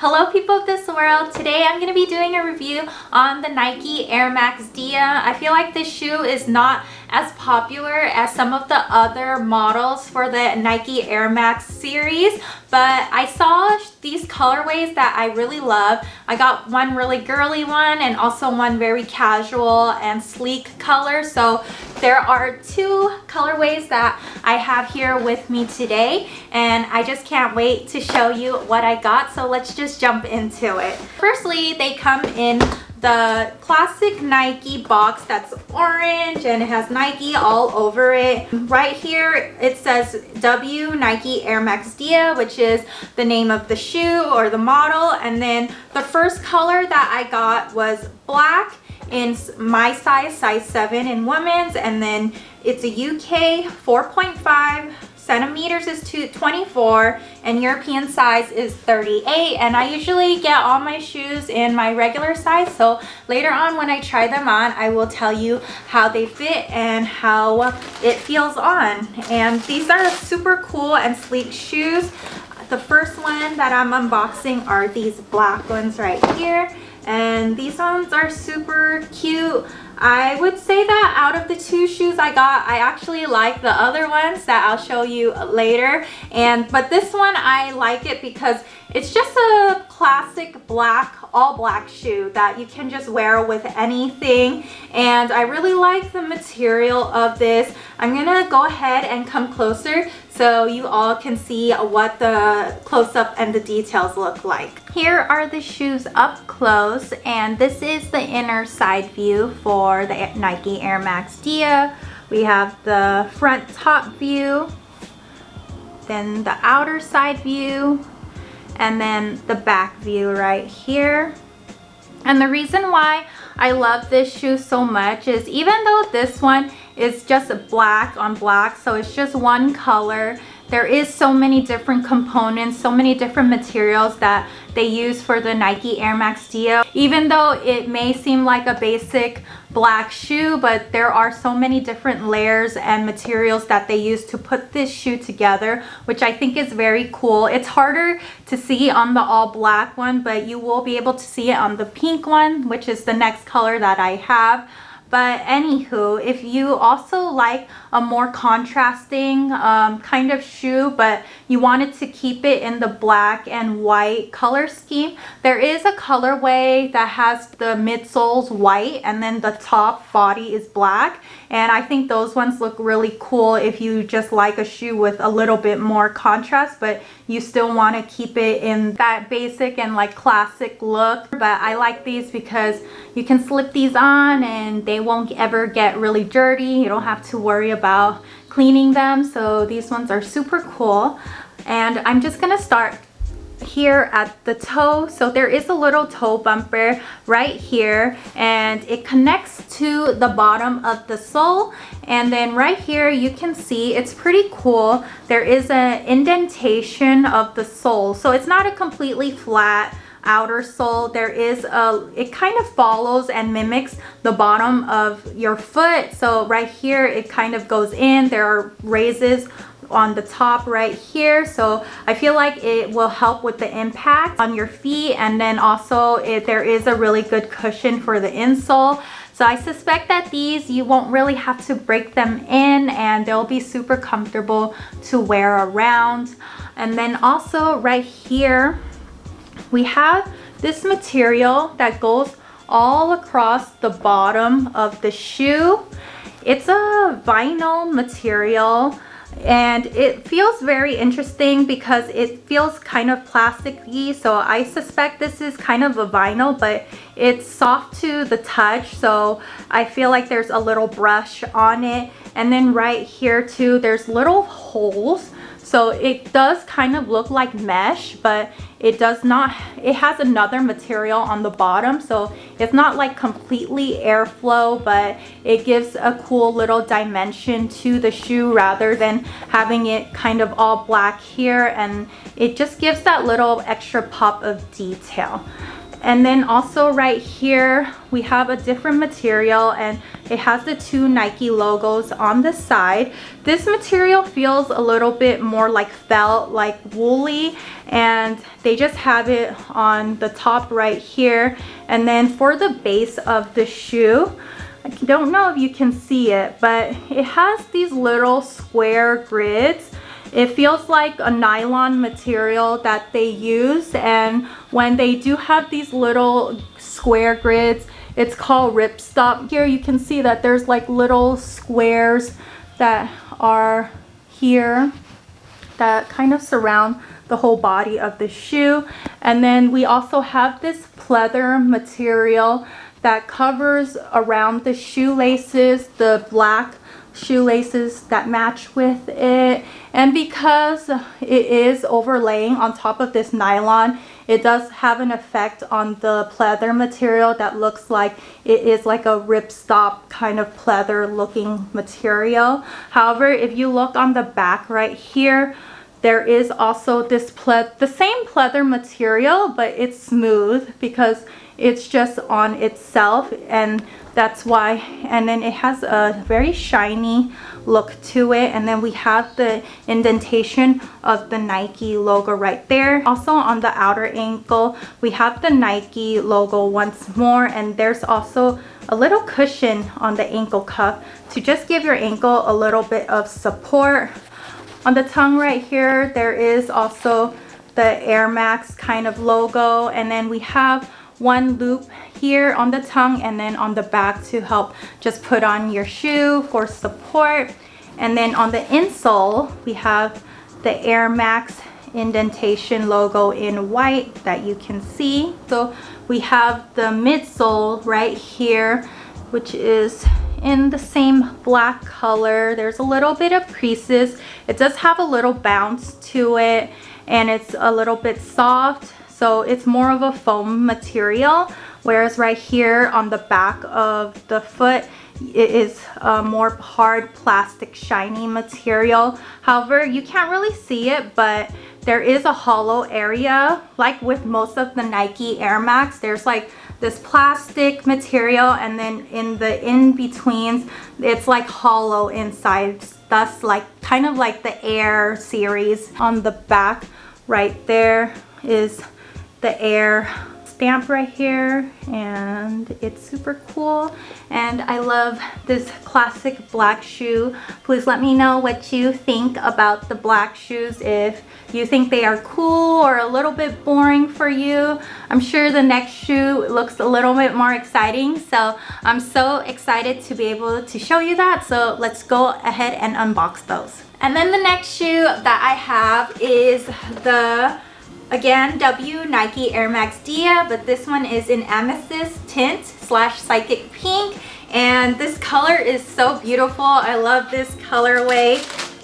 Hello people of this world. Today I'm going to be doing a review on the Nike Air Max Dia. I feel like this shoe is not as popular as some of the other models for the Nike Air Max series, but I saw these colorways that I really love. I got one really girly one and also one very casual and sleek color. So there are two colorways that I have here with me today, and I just can't wait to show you what I got. So let's just jump into it. Firstly, they come in the classic Nike box that's orange and it has Nike all over it. Right here it says W Nike Air Max Dia, which is the name of the shoe or the model. And then the first color that I got was black in my size 7 in women's, and then it's a UK 4.5 centimeters is 24 and European size is 38, and I usually get all my shoes in my regular size, so later on when I try them on I will tell you how they fit and how it feels on. And these are super cool and sleek shoes. The first one that I'm unboxing are these black ones right here, and these ones are super cute. I would say that out of the two shoes I got, I actually like the other ones that I'll show you later. But this one, I like it because it's just a classic black, all black shoe that you can just wear with anything. And I really like the material of this. I'm gonna go ahead and come closer so you all can see what the close-up and the details look like. Here are the shoes up close, and this is the inner side view for the Nike Air Max Dia. We have the front top view, then the outer side view, and then the back view right here. And the reason why I love this shoe so much is even though this one is just black on black, so it's just one color, there is so many different components, so many different materials that they use for the Nike Air Max Dia. Even though it may seem like a basic black shoe, but there are so many different layers and materials that they use to put this shoe together, which I think is very cool. It's harder to see on the all black one, but you will be able to see it on the pink one, which is the next color that I have. But anywho, if you also like a more contrasting kind of shoe, but you wanted to keep it in the black and white color scheme, there is a colorway that has the midsoles white and then the top body is black. And I think those ones look really cool if you just like a shoe with a little bit more contrast, but you still want to keep it in that basic and like classic look. But I like these because you can slip these on and they won't ever get really dirty. You don't have to worry about cleaning them. So these ones are super cool. And I'm just gonna start here at the toe. So there is a little toe bumper right here, and it connects to the bottom of the sole. And then right here you can see it's pretty cool. There is an indentation of the sole, so it's not a completely flat outer sole. There is it kind of follows and mimics the bottom of your foot. So right here it kind of goes in. There are raises on the top right here, so I feel like it will help with the impact on your feet. And then also there is a really good cushion for the insole. So I suspect that these, you won't really have to break them in and they'll be super comfortable to wear around. And then also right here we have this material that goes all across the bottom of the shoe. It's a vinyl material, and it feels very interesting because it feels kind of plasticky. So I suspect this is kind of a vinyl, but it's soft to the touch, so I feel like there's a little brush on it. And then right here too, there's little holes, so it does kind of look like mesh, but it does not. It has another material on the bottom, so it's not like completely airflow, but it gives a cool little dimension to the shoe rather than having it kind of all black here, and it just gives that little extra pop of detail. And then also right here we have a different material, and it has the two Nike logos on the side. This material feels a little bit more like felt, like woolly, and they just have it on the top right here. And then for the base of the shoe, I don't know if you can see it, but it has these little square grids. It feels like a nylon material that they use, and when they do have these little square grids, it's called ripstop. Here you can see that there's like little squares that are here that kind of surround the whole body of the shoe. And then we also have this pleather material that covers around the shoelaces, the black shoelaces that match with it. And because it is overlaying on top of this nylon, it does have an effect on the pleather material that looks like it is like a ripstop kind of pleather looking material. However, if you look on the back right here, there is also this the same pleather material, but it's smooth because it's just on itself, and that's why. And then it has a very shiny look to it. And then we have the indentation of the Nike logo right there. Also on the outer ankle, we have the Nike logo once more, and there's also a little cushion on the ankle cuff to just give your ankle a little bit of support. On the tongue right here, there is also the Air Max kind of logo, and then we have one loop here on the tongue and then on the back to help just put on your shoe for support. And then on the insole, we have the Air Max indentation logo in white that you can see. So we have the midsole right here, which is in the same black color. There's a little bit of creases. It does have a little bounce to it, and it's a little bit soft, so it's more of a foam material, whereas right here on the back of the foot, it is a more hard plastic shiny material. However, you can't really see it, but there is a hollow area. Like with most of the Nike Air Max, there's like this plastic material, and then in the in-betweens, it's like hollow inside. Thus, like kind of like the Air series. On the back right there is the Air stamp right here, and it's super cool. And I love this classic black shoe. Please let me know what you think about the black shoes, if you think they are cool or a little bit boring for you. I'm sure the next shoe looks a little bit more exciting, so I'm so excited to be able to show you that. So let's go ahead and unbox those. And then the next shoe that I have is the again Nike Air Max Dia, but this one is in amethyst tint / psychic pink, and this color is so beautiful. I love this colorway.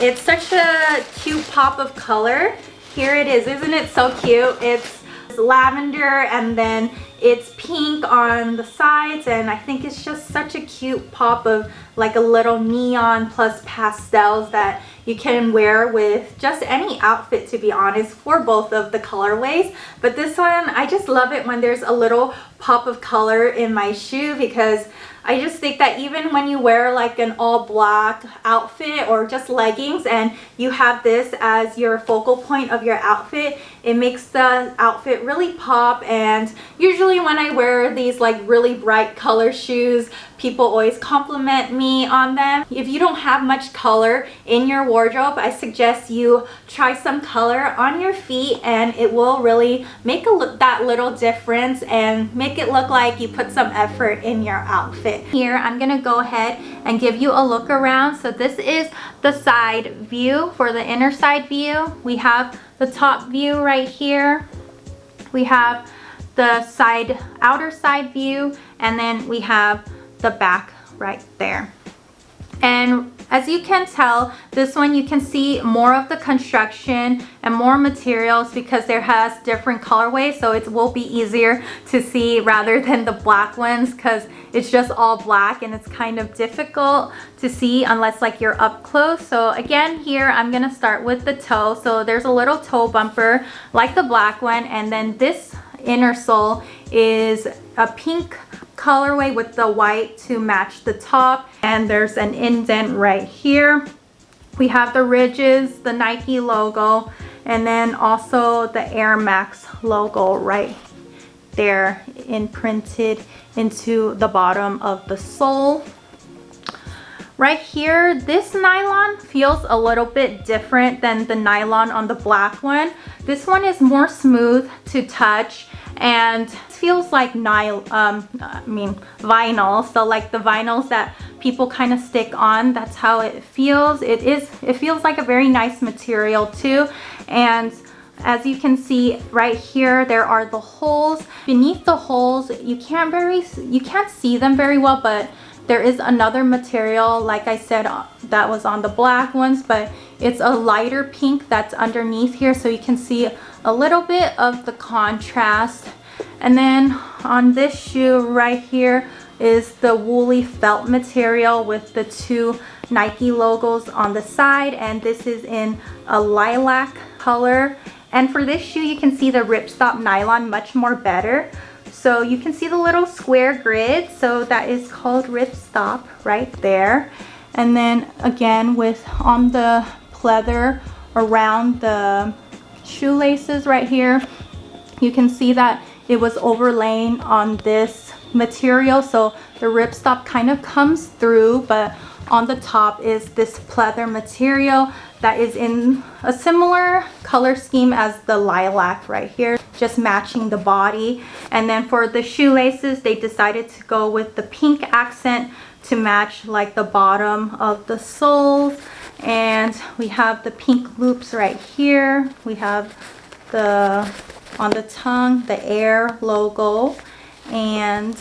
It's such a cute pop of color. Here it is. Isn't it so cute? It's lavender, and then it's pink on the sides, and I think it's just such a cute pop of like a little neon plus pastels that you can wear with just any outfit, to be honest, for both of the colorways. But this one, I just love it when there's a little pop of color in my shoe, because I just think that even when you wear like an all black outfit or just leggings and you have this as your focal point of your outfit, it makes the outfit really pop. And usually when I wear these like really bright color shoes, people always compliment me on them. If you don't have much color in your wardrobe, I suggest you try some color on your feet, and it will really make that little difference and make it look like you put some effort in your outfit. Here, I'm gonna go ahead and give you a look around. So this is the side view. For the inner side view, we have the top view right here. We have the outer side view, and then we have the back right there. And as you can tell, this one you can see more of the construction and more materials because there has different colorways, so it will be easier to see rather than the black ones, because it's just all black and it's kind of difficult to see unless like you're up close. So again, here I'm gonna start with the toe. So there's a little toe bumper like the black one, and then this inner sole is a pink colorway with the white to match the top, and there's an indent right here. We have the ridges, the Nike logo, and then also the Air Max logo right there imprinted into the bottom of the sole. Right here, this nylon feels a little bit different than the nylon on the black one. This one is more smooth to touch and feels like vinyl. So like the vinyls that people kind of stick on, that's how it feels. It feels like a very nice material too. And as you can see right here, there are the holes. Beneath the holes, you can't see them very well, but there is another material, like I said, that was on the black ones, but it's a lighter pink that's underneath here, so you can see a little bit of the contrast. And then on this shoe right here is the woolly felt material with the two Nike logos on the side, and this is in a lilac color. And for this shoe, you can see the ripstop nylon much more better. So you can see the little square grid, so that is called ripstop right there. And then again, with on the pleather around the shoelaces right here, you can see that it was overlaying on this material, so the ripstop kind of comes through, but on the top is this pleather material that is in a similar color scheme as the lilac right here, just matching the body. And then for the shoelaces, they decided to go with the pink accent to match like the bottom of the soles. And we have the pink loops right here. We have on the tongue, the Air logo, and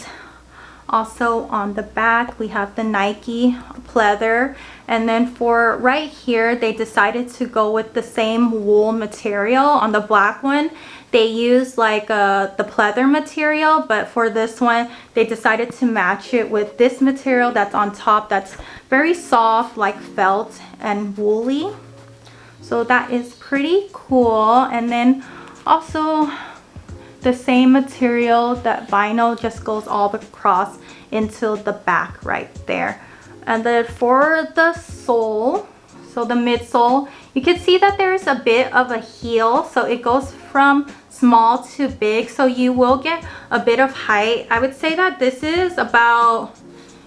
also on the back we have the Nike pleather. And then for right here, they decided to go with the same wool material. On the black one, they used like the pleather material, but for this one, they decided to match it with this material that's on top, that's very soft, like felt and woolly. So that is pretty cool. And then also the same material, that vinyl just goes all across into the back right there. And then for the sole, so the midsole, you can see that there's a bit of a heel, so it goes from small to big, so you will get a bit of height. I would say that this is about,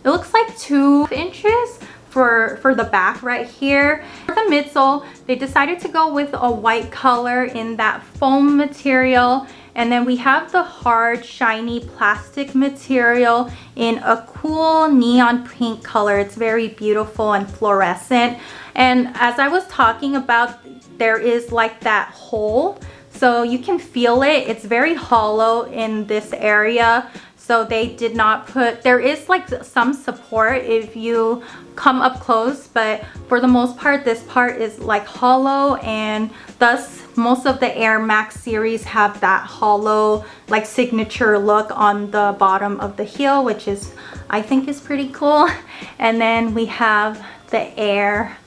it looks like 2 inches for the back right here. For the midsole, they decided to go with a white color in that foam material. And then we have the hard, shiny plastic material in a cool neon pink color. It's very beautiful and fluorescent. And as I was talking about, there is like that hole, so you can feel it. It's very hollow in this area. So they did not put, there is like some support if you come up close, but for the most part, this part is like hollow, and thus most of the Air Max series have that hollow, like signature look on the bottom of the heel, which is, I think is pretty cool. And then we have the Air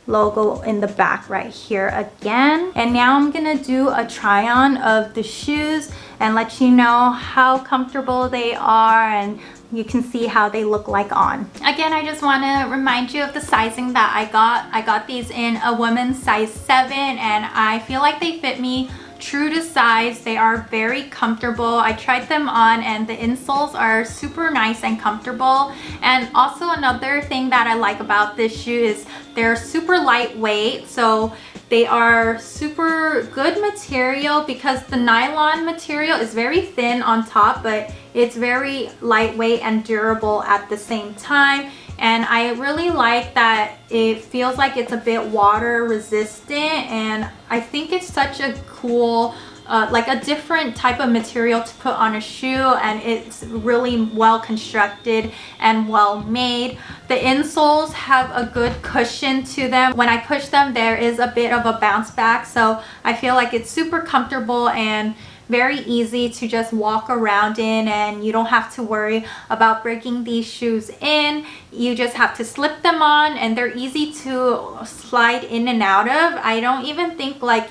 logo in the back right here again. And now I'm gonna do a try on of the shoes and let you know how comfortable they are, and you can see how they look like on. Again, I just want to remind you of the sizing that I got. I got these in a women's size 7, and I feel like they fit me true to size. They are very comfortable. I tried them on, and the insoles are super nice and comfortable. And also another thing that I like about this shoe is they're super lightweight, so they are super good material because the nylon material is very thin on top, but it's very lightweight and durable at the same time. And I really like that it feels like it's a bit water resistant, and I think it's such a cool like a different type of material to put on a shoe, and it's really well constructed and well made. The insoles have a good cushion to them. When I push them, there is a bit of a bounce back, so I feel like it's super comfortable and very easy to just walk around in, and you don't have to worry about breaking these shoes in. You just have to slip them on, and they're easy to slide in and out of. I don't even think like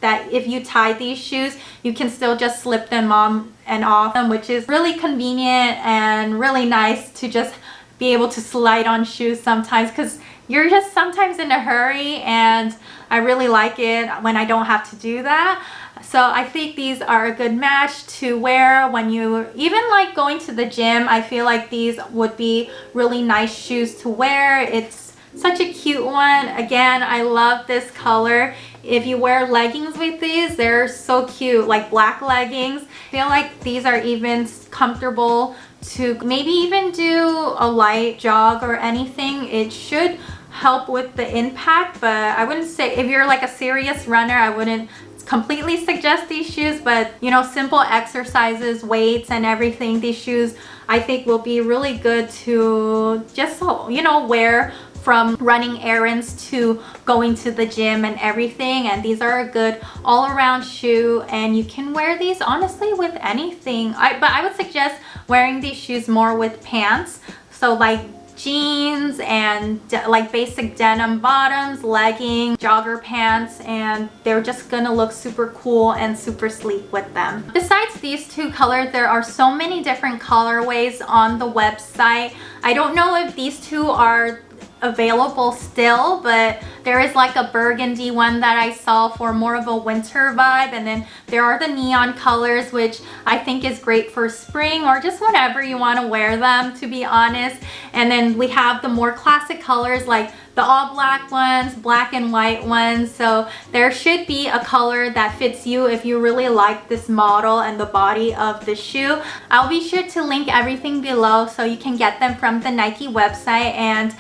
that if you tie these shoes, you can still just slip them on and off them, which is really convenient and really nice to just be able to slide on shoes sometimes, because you're just sometimes in a hurry, and I really like it when I don't have to do that. So I think these are a good match to wear when you even like going to the gym. I feel like these would be really nice shoes to wear. It's such a cute one. Again, I love this color. If you wear leggings with these, they're so cute, like black leggings. I feel like these are even comfortable to maybe even do a light jog or anything. It should help with the impact, but I wouldn't say, if you're like a serious runner, I wouldn't completely suggest these shoes. But you know, simple exercises, weights and everything, these shoes I think will be really good to just, you know, wear from running errands to going to the gym and everything. And these are a good all-around shoe, and you can wear these honestly with anything. But I would suggest wearing these shoes more with pants, so like jeans and like basic denim bottoms, leggings, jogger pants, and they're just gonna look super cool and super sleek with them. Besides these two colors, there are so many different colorways on the website. I don't know if these two are available still, but there is like a burgundy one that I saw for more of a winter vibe, and then there are the neon colors, which I think is great for spring or just whenever you want to wear them, to be honest. And then we have the more classic colors like the all black ones, black and white ones. So there should be a color that fits you if you really like this model and the body of the shoe. I'll be sure to link everything below so you can get them from the Nike website. And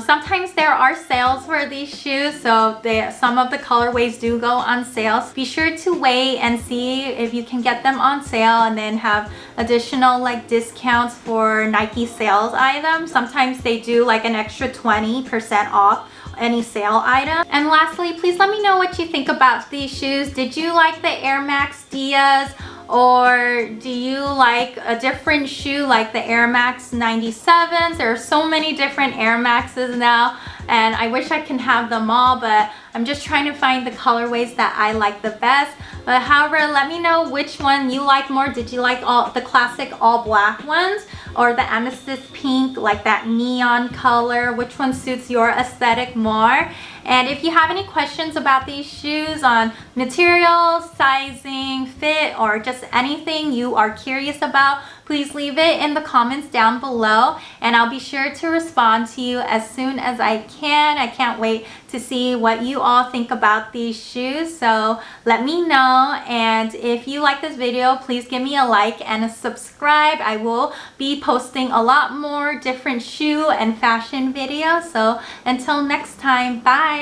sometimes there are sales for these shoes, so some of the colorways do go on sale. Be sure to wait and see if you can get them on sale, and then have additional like discounts for Nike sales items. Sometimes they do like an extra 20% off any sale item. And lastly, please let me know what you think about these shoes. Did you like the Air Max Dias, or do you like a different shoe like the Air Max 97s? There are so many different Air Maxes now, and I wish I can have them all, but I'm just trying to find the colorways that I like the best. But however, let me know which one you like more. Did you like all the classic all black ones, or the amethyst pink, like that neon color? Which one suits your aesthetic more? And if you have any questions about these shoes on materials, sizing, fit, or just anything you are curious about, please leave it in the comments down below, and I'll be sure to respond to you as soon as I can. I can't wait to see what you all think about these shoes, so let me know. And if you like this video, please give me a like and a subscribe. I will be posting a lot more different shoe and fashion videos, so until next time, bye!